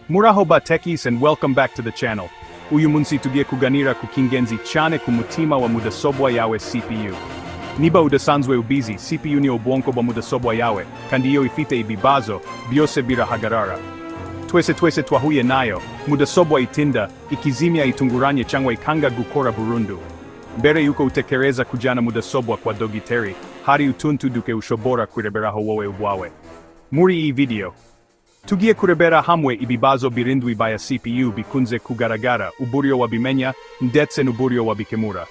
Murahoba techies and welcome back to the channel. Uyu munsi tugiye kuganira ku kingenzi cyane ku mutima wa mudasobwa yawe CPU. Niba udasanzwe ubizi, CPU ni ubwonko bwa mudasobwa yawe, kandi iyo ifite ibibazo, byose birahagarara. Twese twahuye nayo, mudasobwa itinda, ikizimya itunguranye cyangwa ikanga gukora burundu. Mbere yuko utekereza kujana mudasobwa kwa dogiteri, hari utuntu duke ushobora kureberaho wowe ubwawe. Muri iyi video tugiye kurebera hamwe ibibazo birindwi bya CPU bikunze kugaragara, uburyo wabimenya ndetse n'uburyo wabikemura.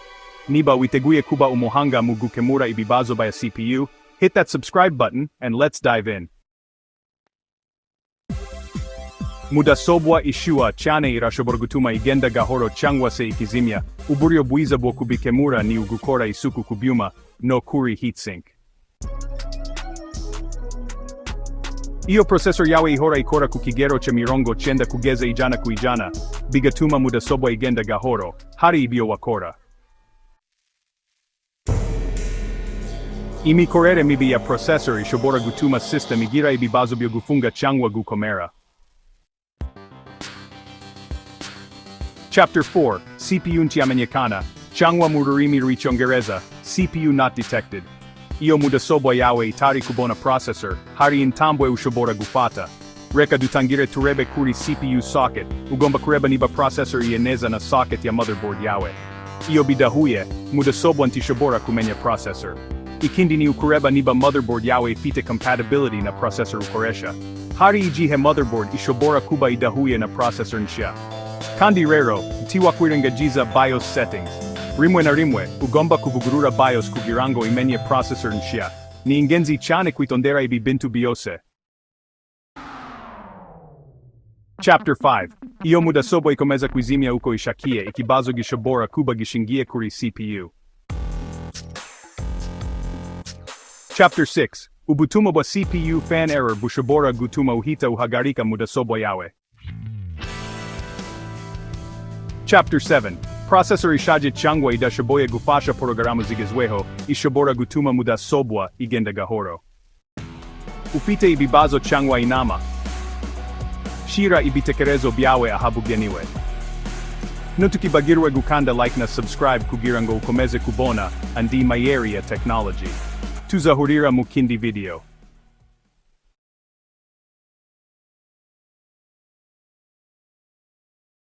Niba witeguye kuba umuhanga mu gukemura ibibazo bya CPU, hit that subscribe button and let's dive in. Mudasobwa ishyuha cyane irashobora gutuma igenda gahoro cyangwa se ikizimya. Uburyo bwiza bwo kubikemura ni ugukora isuku ku byuma no kuri heatsink. Iyo processor yawe ihora ikora ku kigero cha mirongo cyenda kugeza ijana ku ijana, bigatuma mudasobwa igenda gahoro, hari ibyo wakora. Imikorere mibi ya processor ishobora gutuma system igira ibibazo byo gufunga cyangwa gukomera. Chapter 4, CPU ntiyamenyekana, cyangwa mu rurimi rw'icyongereza, CPU not detected. Iyo mudasobwa yawe itari kubona processor, hari intambwe ushobora gufata. Reka dutangire turebe kuri CPU socket, ugomba kureba niba processor ieneza na socket ya motherboard yawe. Iyo bidahuye, mudasobwa ntishobora kumenya processor. Ikindi ni ukureba niba motherboard yawe ifite compatibility na processor Ikoresha. Hari igihe motherboard ishobora kuba idahuye na processor nshya. Kandi rero, ntiwakwirengagiza BIOS settings. Rimwe na rimwe, ugomba kuvugurura BIOS kugira ngo imenye processor nshya. Ni ingenzi cyane kwitondera ibi bintu byose. Chapter 5. Iyo mudasobwa ikomeza kuzimya uko ishakiye, ikibazo gishobora kuba gishingiye kuri CPU. Chapter 6. Ubutumwa bwa CPU fan error bushobora gutuma uhita uhagarika mudasobwa yawe. Chapter 7. Processor ishaje cyangwa idashoboye gufasha porogaramu zigezweho, ishobora gutuma mudasobwa igenda gahoro. Ufite ibibazo cyangwa inama. Shira ibitekerezo byawe ahabugenewe. Ntukibagirwe gukanda like na subscribe kugira ngo ukomeze kubona andi mayeri ya technology. Tuzahurira mu kindi video.